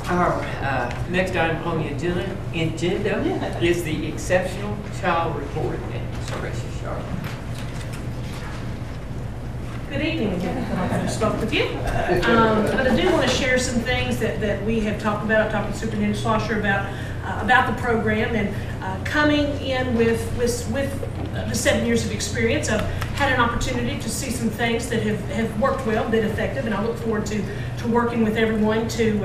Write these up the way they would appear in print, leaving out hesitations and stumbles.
Our next item on the agenda is the Exceptional Child Report. And Ms. Precious Sharp. Good evening again. I spoke with you. But I do want to share some things that we have talked about. I talked with Superintendent Schlosser about the program, and coming in with the 7 years of experience, I've had an opportunity to see some things that have worked well, been effective, and I look forward to working with everyone to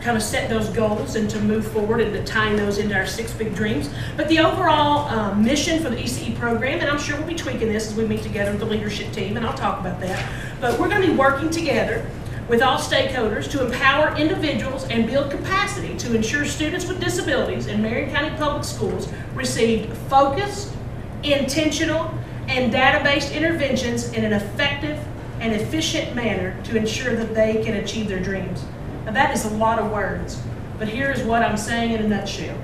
kind of set those goals and to move forward and to tying those into our 6 big dreams. But the overall mission for the ECE program, and I'm sure we'll be tweaking this as we meet together with the leadership team, and I'll talk about that, but we're going to be working together with all stakeholders to empower individuals and build capacity to ensure students with disabilities in Marion County Public Schools receive focused, intentional, and data-based interventions in an effective and efficient manner to ensure that they can achieve their dreams. Now that is a lot of words, but here's what I'm saying in a nutshell.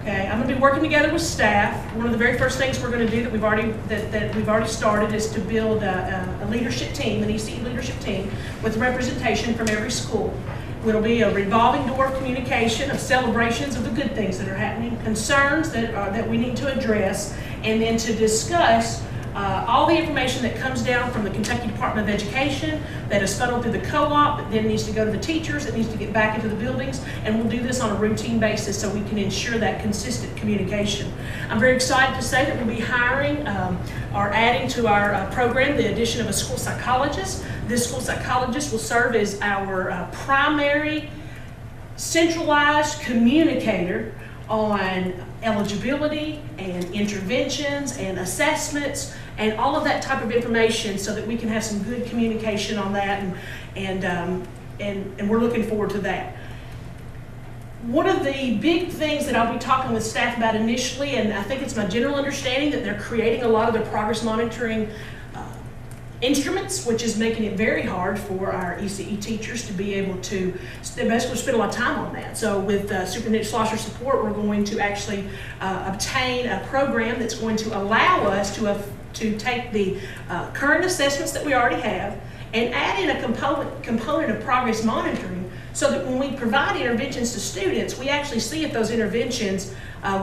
Okay, I'm going to be working together with staff. One of the very first things we're going to do that we've already started is to build a leadership team, an ECE leadership team, with representation from every school. It'll be a revolving door of communication, of celebrations of the good things that are happening, concerns that we need to address, and then to discuss all the information that comes down from the Kentucky Department of Education that is funneled through the co-op, that then needs to go to the teachers, that needs to get back into the buildings, and we'll do this on a routine basis so we can ensure that consistent communication. I'm very excited to say that we'll be hiring or adding to our program the addition of a school psychologist. This school psychologist will serve as our primary centralized communicator on eligibility and interventions and assessments and all of that type of information so that we can have some good communication on that, and we're looking forward to that. One of the big things that I'll be talking with staff about initially, and I think it's my general understanding that they're creating a lot of their progress monitoring instruments, which is making it very hard for our ECE teachers to be able to basically spend a lot of time on that. So with Superintendent Schlosser's support, we're going to actually obtain a program that's going to allow us to take the current assessments that we already have and add in a component of progress monitoring so that when we provide interventions to students, we actually see if those interventions,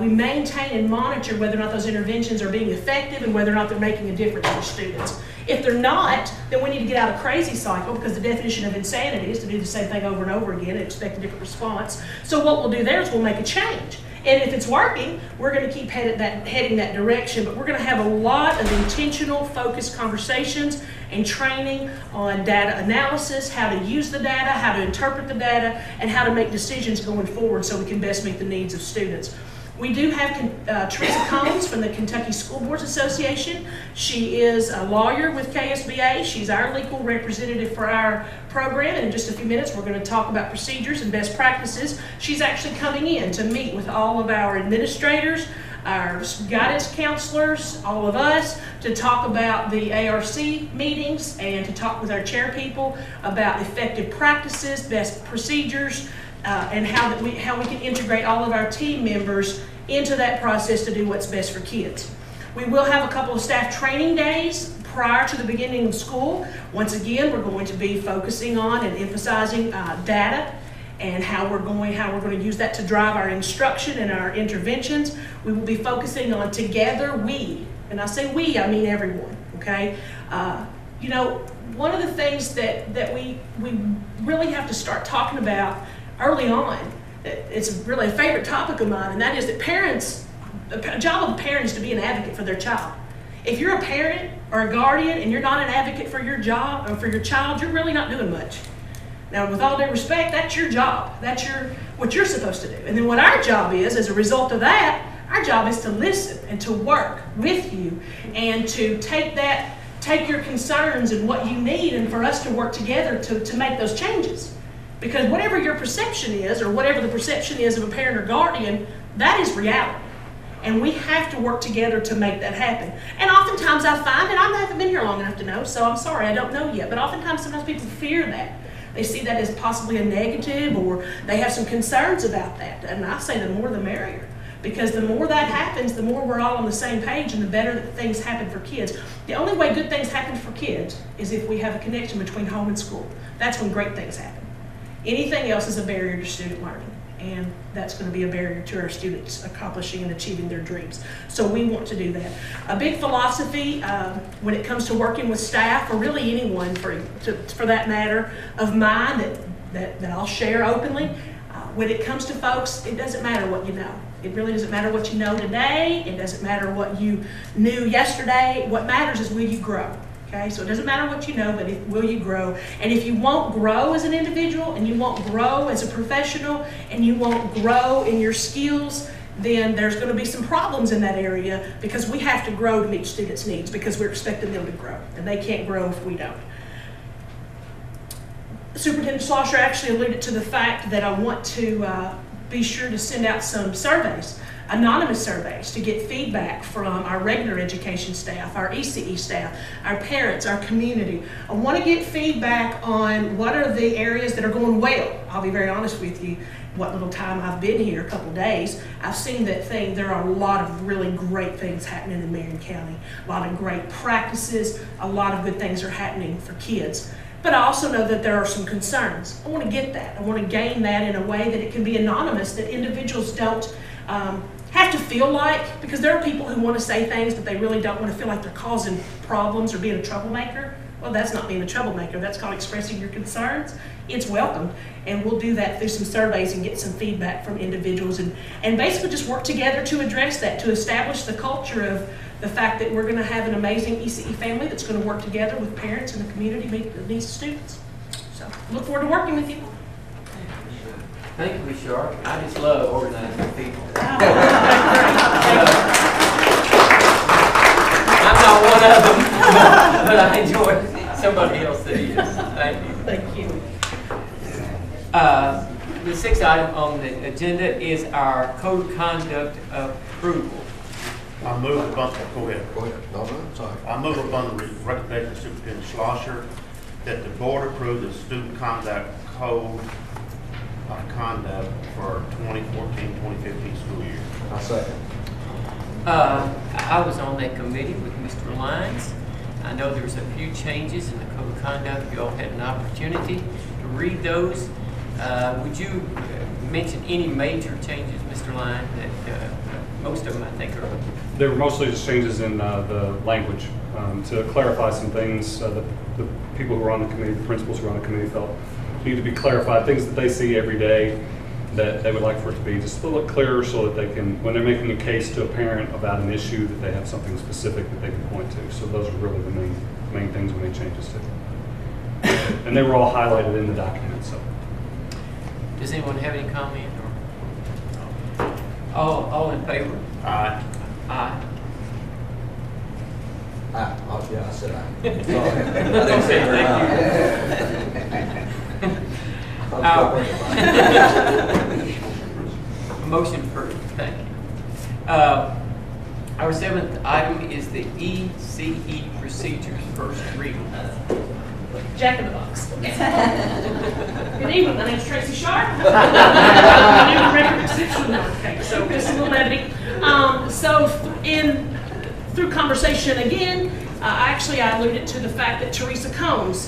we maintain and monitor whether or not those interventions are being effective and whether or not they're making a difference for students. If they're not, then we need to get out of crazy cycle, because the definition of insanity is to do the same thing over and over again and expect a different response. So what we'll do there is we'll make a change. And if it's working, we're going to keep heading that direction, but we're going to have a lot of intentional, focused conversations and training on data analysis, how to use the data, how to interpret the data, and how to make decisions going forward so we can best meet the needs of students. We do have Teresa Combs from the Kentucky School Boards Association. She is a lawyer with KSBA. She's our legal representative for our program, and in just a few minutes we're going to talk about procedures and best practices. She's actually coming in to meet with all of our administrators, our guidance counselors, all of us, to talk about the ARC meetings and to talk with our chair people about effective practices, best procedures, and how we can integrate all of our team members into that process to do what's best for kids. We will have a couple of staff training days prior to the beginning of school. Once again, we're going to be focusing on and emphasizing data and how we're going to use that to drive our instruction and our interventions. We will be focusing on together we, and I say we, I mean everyone, okay? One of the things that we really have to start talking about early on, it's really a favorite topic of mine, and that is that parents, the job of a parent is to be an advocate for their child. If you're a parent or a guardian and you're not an advocate for your job or for your child, you're really not doing much. Now, with all due respect, that's your job. That's what you're supposed to do. And then what our job is, as a result of that, our job is to listen and to work with you and to take your concerns and what you need, and for us to work together to make those changes. Because whatever your perception is, or whatever the perception is of a parent or guardian, that is reality. And we have to work together to make that happen. And oftentimes I find, and I haven't been here long enough to know, so I'm sorry, I don't know yet, but sometimes people fear that. They see that as possibly a negative, or they have some concerns about that. And I say the more the merrier. Because the more that happens, the more we're all on the same page, and the better that things happen for kids. The only way good things happen for kids is if we have a connection between home and school. That's when great things happen. Anything else is a barrier to student learning, and that's going to be a barrier to our students accomplishing and achieving their dreams. So we want to do that. A big philosophy when it comes to working with staff, or really anyone for that matter, of mine that I'll share openly. When it comes to folks, it doesn't matter what you know. It really doesn't matter what you know today. It doesn't matter what you knew yesterday. What matters is will you grow. Okay? So it doesn't matter what you know, but will you grow? And if you won't grow as an individual, and you won't grow as a professional, and you won't grow in your skills, then there's going to be some problems in that area, because we have to grow to meet students' needs, because we're expecting them to grow, and they can't grow if we don't. Superintendent Schlosser actually alluded to the fact that I want to be sure to send out some surveys, anonymous surveys, to get feedback from our regular education staff, our ECE staff, our parents, our community. I want to get feedback on what are the areas that are going well. I'll be very honest with you, what little time I've been here, a couple days, I've seen that there are a lot of really great things happening in Marion County, a lot of great practices, a lot of good things are happening for kids. But I also know that there are some concerns. I want to get that. I want to gain that in a way that it can be anonymous, that individuals don't have to feel like, because there are people who want to say things, but they really don't want to feel like they're causing problems or being a troublemaker. Well, that's not being a troublemaker. That's called expressing your concerns. It's welcome. And we'll do that through some surveys and get some feedback from individuals, and basically just work together to address that, to establish the culture of the fact that we're going to have an amazing ECE family that's going to work together with parents and the community to meet the needs of students. So look forward to working with you. Thank you, Ms. Sharp. I just love organizing people. I'm not one of them, but I enjoy somebody else that is. Thank you. Thank you. The sixth item on the agenda is our code of conduct approval. I move upon, go ahead. Go ahead. No, sorry. I move upon the recommendation of Superintendent Schlosser that the board approve the student conduct code of conduct for 2014-2015 school year. I second. I was on that committee with Mr. Lyons. I know there's a few changes in the code of conduct. You all had an opportunity to read those. Would you mention any major changes, Mr. Lyons, that most of them I think are... They were mostly just changes in the language to clarify some things the people who were on the committee, the principals who were on the committee felt need to be clarified, things that they see every day that they would like for it to be just a little clearer, so that they can, when they're making a case to a parent about an issue, that they have something specific that they can point to. So those are really the main things we made changes to. And they were all highlighted in the document. So, does anyone have any comment? Or all in favor? Aye. Aye. Oh, yeah, I said aye. I didn't say Motion approved. Thank you. Our seventh item is the ECE procedures, first reading. Jack in the Box. Good evening, my name's Tracy Sharp. I'm new record reception. Okay, so just a little levity. Through conversation again, I alluded to the fact that Teresa Combs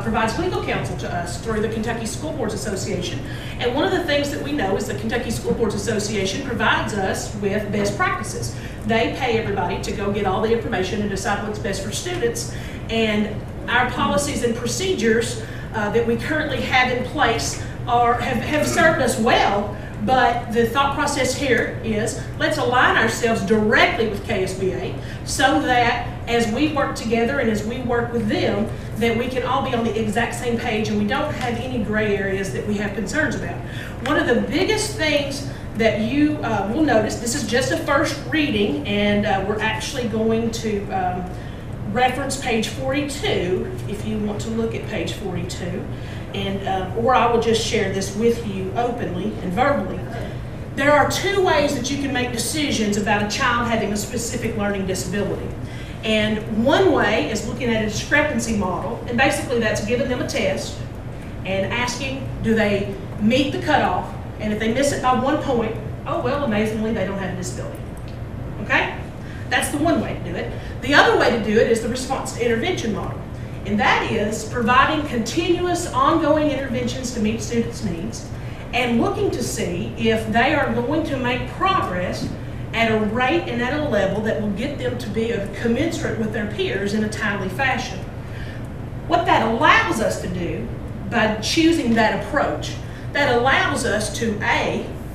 provides legal counsel to us through the Kentucky School Boards Association. And one of the things that we know is the Kentucky School Boards Association provides us with best practices. They pay everybody to go get all the information and decide what's best for students. And our policies and procedures that we currently have in place have served us well. But the thought process here is, let's align ourselves directly with KSBA so that as we work together and as we work with them, that we can all be on the exact same page and we don't have any gray areas that we have concerns about. One of the biggest things that you will notice, this is just a first reading, and we're actually going to reference page 42 if you want to look at page 42. Or I will just share this with you openly and verbally. There are two ways that you can make decisions about a child having a specific learning disability. And one way is looking at a discrepancy model, and basically that's giving them a test and asking, do they meet the cutoff? And if they miss it by 1 point, oh well, amazingly, they don't have a disability. Okay? That's the one way to do it. The other way to do it is the response to intervention model. And that is providing continuous ongoing interventions to meet students' needs and looking to see if they are going to make progress at a rate and at a level that will get them to be commensurate with their peers in a timely fashion. What that allows us to do by choosing that approach, that allows us to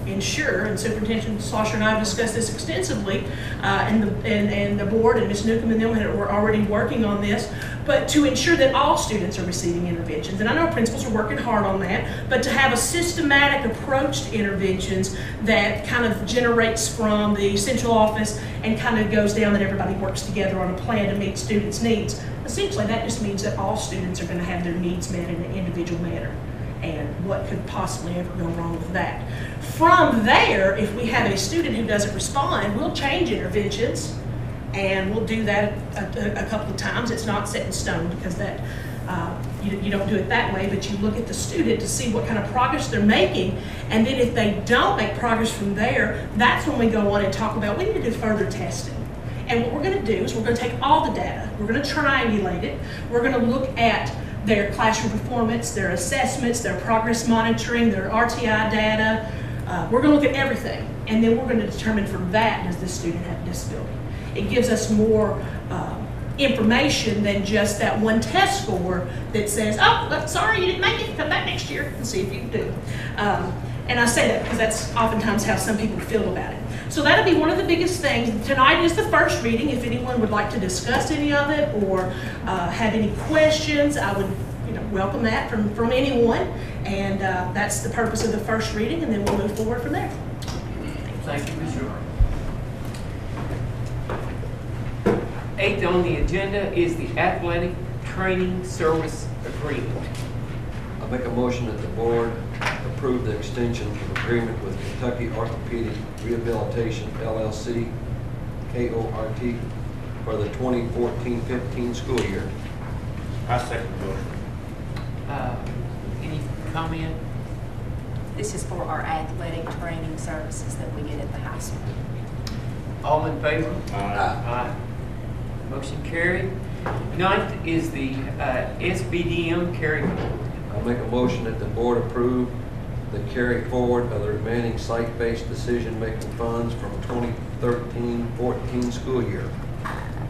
ensure, and Superintendent Schlosser and I have discussed this extensively, and the board and Ms. Newcomb and them were already working on this, but to ensure that all students are receiving interventions. And I know principals are working hard on that, but to have a systematic approach to interventions that kind of generates from the central office and kind of goes down that everybody works together on a plan to meet students' needs. Essentially, that just means that all students are going to have their needs met in an individual manner. And what could possibly ever go wrong with that? From there, if we have a student who doesn't respond, we'll change interventions, and we'll do that a couple of times. It's not set in stone because that you don't do it that way, but you look at the student to see what kind of progress they're making, and then if they don't make progress from there, that's when we go on and talk about we need to do further testing. And what we're going to do is we're going to take all the data, we're going to triangulate it, we're going to look at their classroom performance, their assessments, their progress monitoring, their RTI data. We're going to look at everything, and then we're going to determine from that, does this student have a disability? It gives us more information than just that one test score that says, oh, sorry, you didn't make it, come back next year and see if you can do it. And I say that because that's oftentimes how some people feel about it. So that'll be one of the biggest things. Tonight is the first reading. If anyone would like to discuss any of it or have any questions, I would welcome that from anyone. And that's the purpose of the first reading, and then we'll move forward from there. Thank you, Ms. York. 8th on the agenda is the Athletic Training Service Agreement. I make a motion that the board approve the extension of agreement with Kentucky Orthopedic Rehabilitation LLC, KORT, for the 2014-15 school year. I second the motion. Any comment? This is for our athletic training services that we get at the high school. All in favor? Aye. Motion carried. 9th is the SBDM carry forward. I make a motion that the board approve the carry forward of the remaining site-based decision-making funds from 2013-14 school year.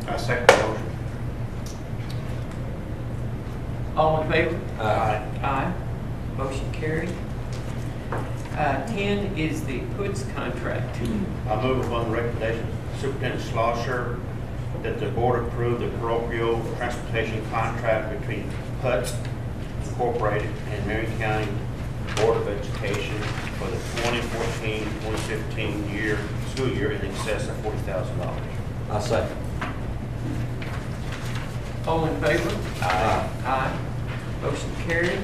I second the motion. All in favor? Aye. Aye. Motion carried. 10 is the PUTS contract. I move upon the recommendation of Superintendent Schlosser that the board approve the parochial transportation contract between PUTS Incorporated and Marion County Board of Education for the 2014-2015 school year in excess of $40,000. I second. All in favor? Aye. Aye. Motion carried.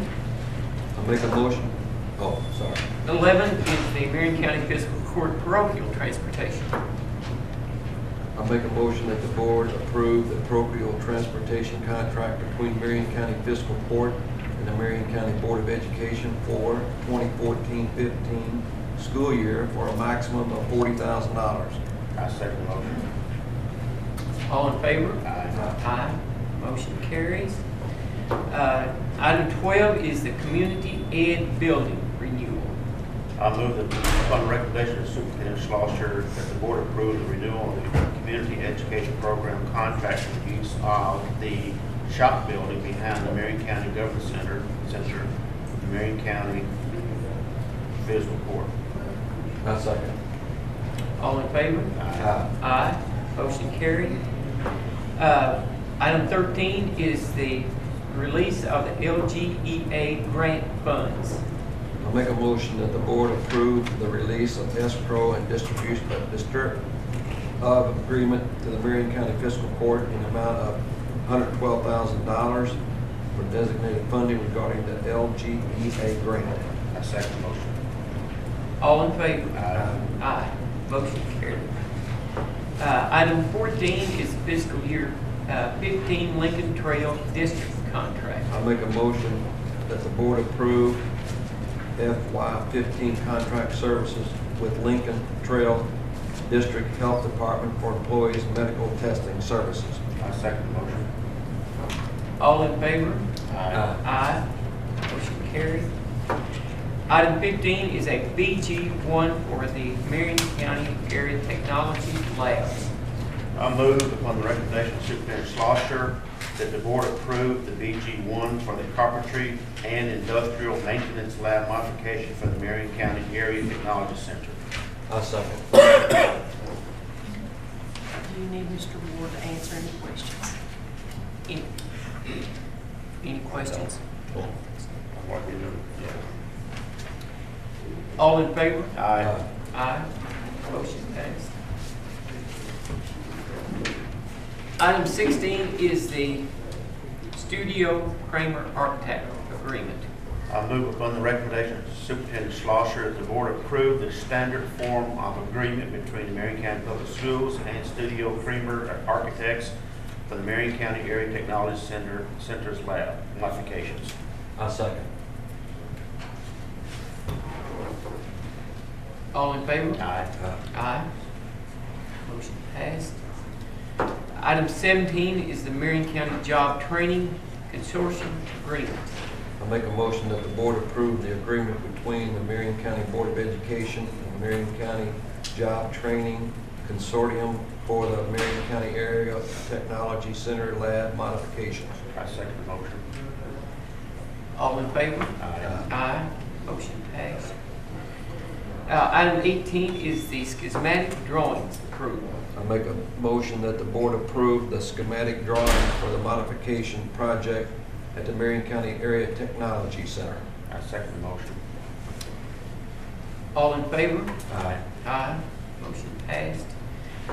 I make a motion. Oh, sorry. 11 is the Marion County Fiscal Court parochial transportation. I make a motion that the board approve the parochial transportation contract between Marion County Fiscal Court and the Marion County Board of Education for 2014-15 school year for a maximum of $40,000. I second the motion. All in favor? Aye. Aye. Motion carries. Item 12 is the community ed building renewal. I move that upon the recommendation of Superintendent Schlosser that the board approve the renewal of the community education program contract for the use of the shop building behind the Marion County Government Center, the Marion County Fiscal Court. I second. All in favor? Aye. Aye. Motion carried. Item 13 is the release of the LGEA grant funds. I make a motion that the board approve the release of escrow and distribution of agreement to the Marion County Fiscal Court in the amount of $112,000 for designated funding regarding the LGEA grant. I second the motion. All in favor? Aye. Aye. Motion carried. Item 14 is fiscal year 15 Lincoln Trail District contract. I make a motion that the board approve FY15 contract services with Lincoln Trail District Health Department for employees' medical testing services. I second the motion. All in favor? Aye. Aye. Motion carried. Item 15 is a BG1 for the Marion County Area Technology Labs. I move upon the recommendation of Superintendent Schlosser that the board approve the BG1 for the carpentry and industrial maintenance lab modification for the Marion County Area Technology Center. I second. Do you need Mr. Ward to answer any questions? Any questions? What we do? All in favor? Aye. Aye. Motion passed. Item 16 is the Studio Kramer Architect Agreement. I move upon the recommendation of Superintendent Schlosser that the board approve the standard form of agreement between the Marion County Public Schools and Studio Kramer Architects for the Marion County Area Technology Center's lab modifications. I second. All in favor? Aye. Aye. Motion passed. Item 17 is the Marion County Job Training Consortium Agreement. I make a motion that the board approve the agreement between the Marion County Board of Education and the Marion County Job Training Consortium for the Marion County Area Technology Center lab modifications. I second the motion. All in favor? Aye. Aye. Motion passed. Item 18 is the schematic drawings approval. I make a motion that the board approve the schematic drawing for the modification project at the Marion County Area Technology Center. I second the motion. All in favor? Aye. Aye. Motion passed.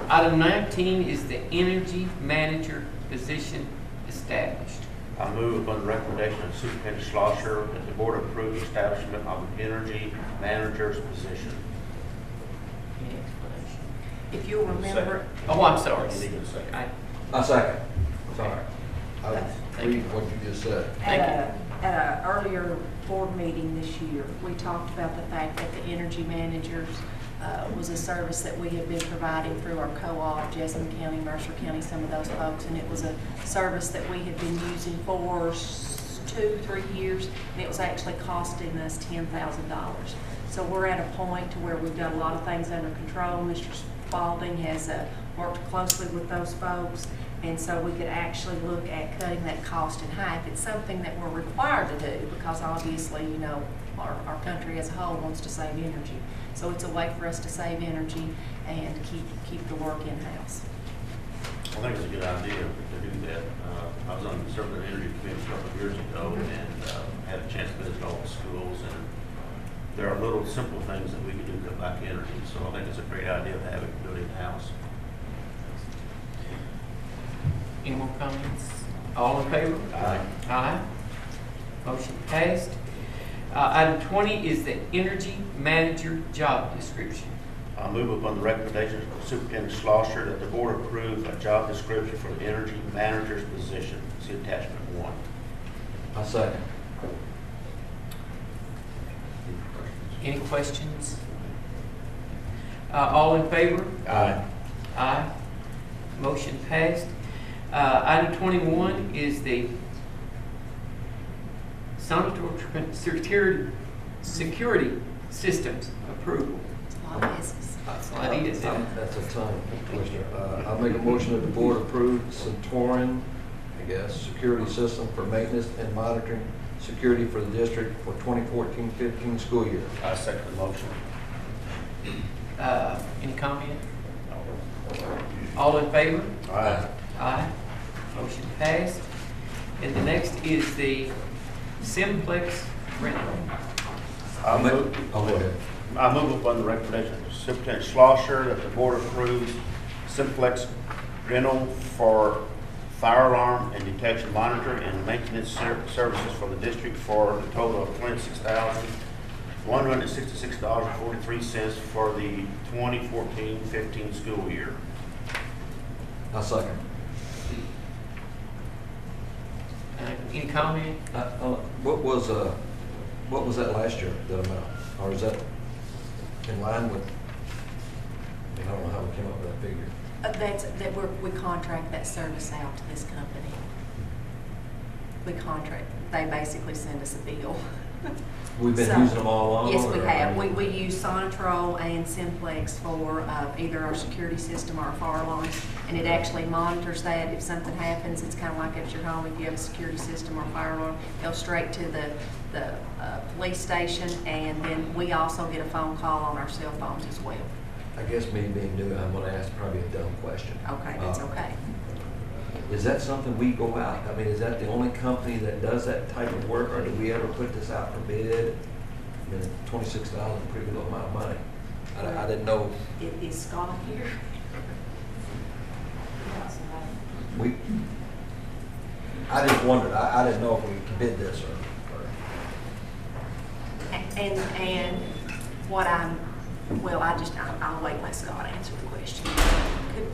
Item 19 is the energy manager position established. I move upon the recommendation of Superintendent Schlosser that the board approve the establishment of an energy manager's position. Any explanation? If you'll remember, Oh, I'm sorry. You need a second. I second. Sorry. I Thank you. read what you just said. Thank at an earlier board meeting this year, we talked about the fact that the energy managers was a service that we had been providing through our co-op, Jessamine County, Mercer County, some of those folks, and it was a service that we had been using for 2-3 years, and it was actually costing us $10,000. So we're at a point to where we've got a lot of things under control. Mr. Spalding has worked closely with those folks, and so we could actually look at cutting that cost in half. It's something that we're required to do because obviously, you know, our country as a whole wants to save energy. So it's a way for us to save energy and keep the work in-house. I think it's a good idea to do that. I was on the Conservative Energy Committee a couple of years ago and had a chance to visit all the schools, and there are little simple things that we can do to cut back energy. So I think it's a great idea to have it built in-house. Any more comments? All in favor? Aye. Aye. Motion passed. Item 20 is the energy manager job description. I move upon the recommendation of Superintendent Schlosser that the board approve a job description for the energy manager's position. See attachment 1. I second. Any questions? All in favor? Aye. Aye. Motion passed. Item 21 is the sanitary security systems approval. It's a lot of business. That's what I needed, didn't it? That's a ton, Commissioner. I make a motion that the board approve Centauran, security system for maintenance and monitoring security for the district for 2014-15 school year. I second the motion. Any comment? All in favor? Aye. Aye. Motion passed. And the next is the Simplex rental. I move Go ahead. upon the recommendation of Superintendent Schlosser that the board approves Simplex rental for fire alarm and detection monitoring and maintenance services for the district for a total of $26,166.43 for the 2014-15 school year. I second. Any comment? What was that last year, that amount? Or is that in line with, I don't know how we came up with that figure. We contract that service out to this company. we contract, they basically send us a bill. We've been So, using them all along? Yes, we or- have. We use Sonatrol and Simplex for either our security system or our fire alarms, and it actually monitors that. If something happens, it's kind of like at your home. If you have a security system or fire alarm, they'll straight to the police station, and then we also get a phone call on our cell phones as well. I guess me being new, I'm gonna ask probably a dumb question. Okay, that's Uh, okay. Is that something we go out, I mean, is that the only company that does that type of work, or do we ever put this out for bid? I mean, 26,000, pretty good amount of money. I didn't know, Is Scott here? we, I just wondered, I didn't know if we bid this or. And what I'll wait and let Scott answer the question. Could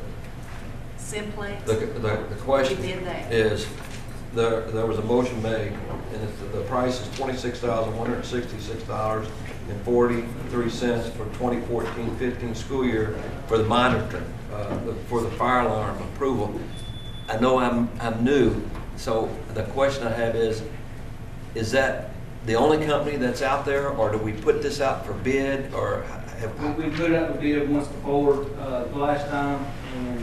Simplex? The question We did that. is, there was a motion made, and the price is $26,166.43 for 2014-15 school year for the monitoring, for the fire alarm approval. I know I'm new, so the question I have is that the only company that's out there, or do we put this out for bid, or have? We put it out for bid once before, the last time, and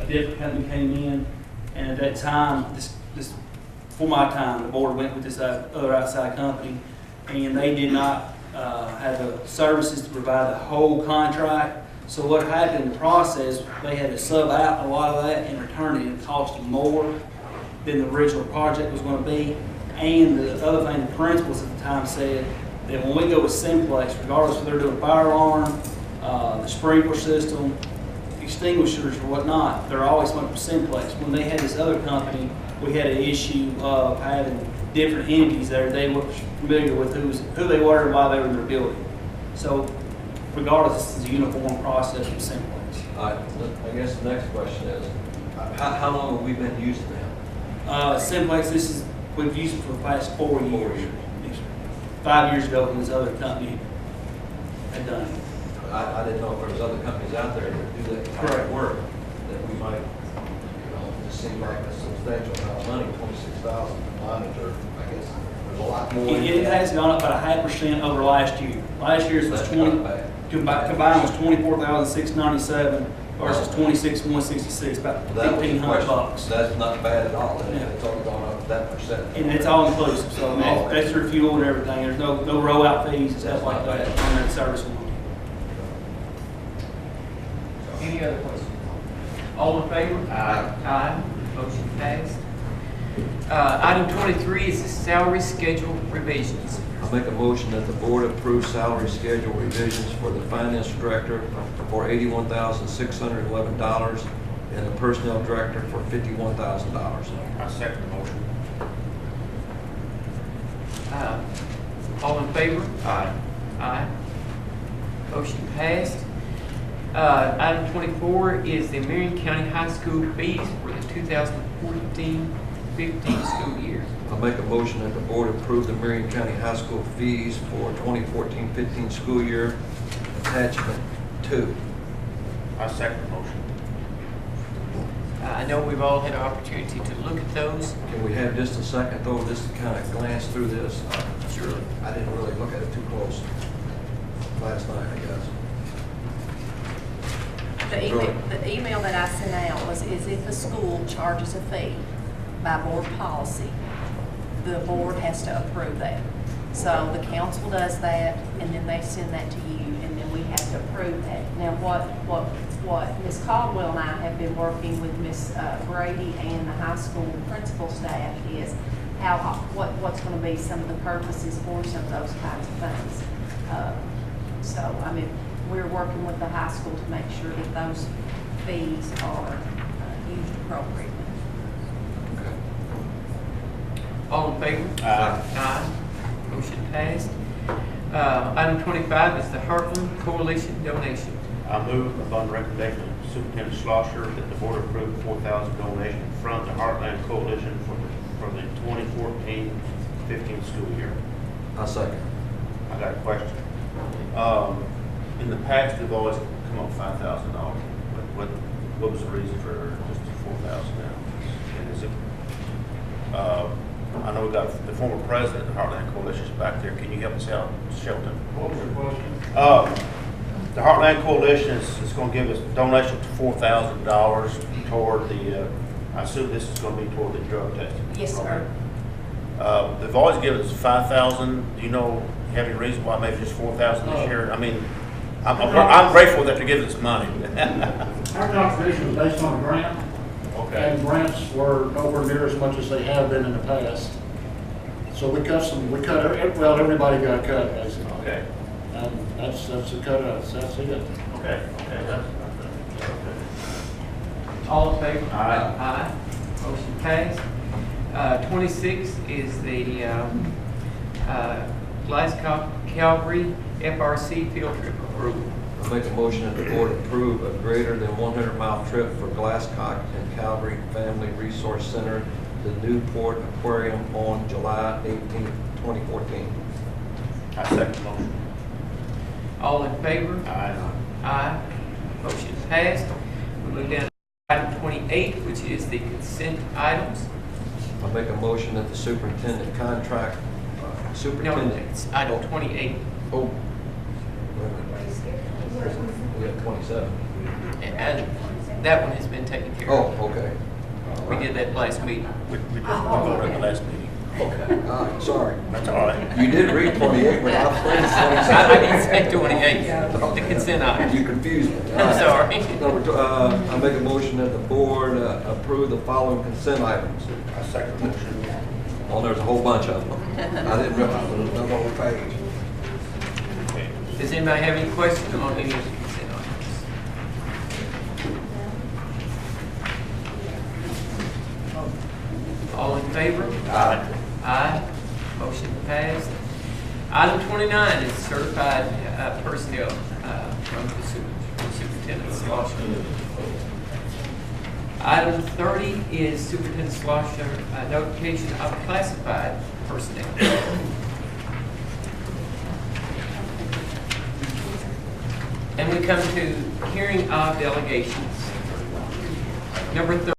a different company came in, and at that time, this for my time, the board went with this other outside company, and they did not have the services to provide the whole contract. So what happened in the process, they had to sub out a lot of that and return it. It cost them more than the original project was going to be. And the other thing, the principals at the time said that when we go with Simplex, regardless if they're doing fire alarm, the sprinkler system, extinguishers or whatnot, they're always going for Simplex. When they had this other company, we had an issue of having different entities there. They weren't familiar with who they were and why they were in their building. So regardless, this is a uniform process with Simplex. I guess the next question is, how long have we been using them? Simplex, we've used it for the past 4 years. 5 years ago when this other company had done it. I didn't know if there was other companies out there that do that type of work, that we might, just seem like a substantial amount of money, 26,000 to monitor. I guess there's a lot more. It has gone up about 0.5% over last year. Last year's was That's 20, not bad. combined was 24,697 versus 26,166, about That was the $1,500. question. That's not bad at all. Yeah. It's only gone up that percent. And it's all inclusive, so that's your fuel and everything. There's no roll out fees and stuff like that on that service one. Any other questions? All in favor? Aye. Aye. Motion passed. Item 23 is the salary schedule revisions. I'll make a motion that the board approve salary schedule revisions for the finance director for $81,611 and the personnel director for $51,000. I second the motion. All in favor? Aye. Aye. Motion passed. Item 24 is the Marion County High School fees for the 2014-15 school year. I'll make a motion that the board approve the Marion County High School fees for 2014-15 school year, attachment 2. I second the motion. I know we've all had an opportunity to look at those. Can we have just a second though, just to kind of glance through this? Sure. I didn't really look at it too close last night, I guess. The email that I sent out was, is if the school charges a fee by board policy, the board has to approve that. So the council does that, and then they send that to you, and then we have to approve that. Now, what Ms. Caldwell and I have been working with Ms. Brady and the high school principal staff is what's going to be some of the purposes for some of those kinds of things. So, I mean, we're working with the high school to make sure that those fees are used appropriately. Okay. All in favor? Aye. Aye. Motion passed. Item 25 is the Heartland Coalition donation. I move upon the recommendation of Superintendent Schlosser that the board approve the $4,000 donation from the Heartland Coalition for the 2014-15 school year. I'll second. I got a question. In the past, we've always come up with $5,000. What was the reason for just $4,000 now? And is it I know we got the former president of the Heartland Coalition is back there. Can you help us out, Shelton? What was your question? The Heartland Coalition is going to give us a donation to $4,000 toward the, I assume this is going to be toward the drug testing. Yes, sir. They've always given us 5,000. Do you know, have any reason why maybe just 4,000 this year? I mean, I'm grateful that they're giving us money. Our contribution was based on a grant, Okay. and grants were nowhere near as much as they have been in the past. So we cut everybody got cut, basically. Okay. And that's the cut, that's it. Okay. All in favor? Aye. Aye. Motion passed. 26 is the Glasgow Calvary FRC field trip approval. I make a motion that the board approve a greater than 100-mile trip for Glasscock and Calvary Family Resource Center to Newport Aquarium on July 18, 2014. I second the motion. All in favor? Aye. Aye. Motion passed. We move down to item 28, which is the consent items. I make a motion that the superintendent contract, No, superintendent. it's item 28. Oh. Wait a minute. We got 27. And that one has been taken care of. Oh, okay. We did that last meeting. We voted at the last meeting. Okay. All right, sorry. That's all right. You did read 28, but I was reading 27. I didn't say 28, the consent items. You confused me. All I'm right. sorry. I make a motion that the board approve the following consent items. I second the motion. Oh, there's a whole bunch of them. I didn't realize there was another whole page. Okay. Does anybody have any questions on any of the consent items? All in favor? Aye. Aye. Motion passed. Item 29 is certified personnel from the superintendent Slosher. Item 30 is Superintendent Slosher notification of classified personnel. And we come to hearing of delegations. Number 30.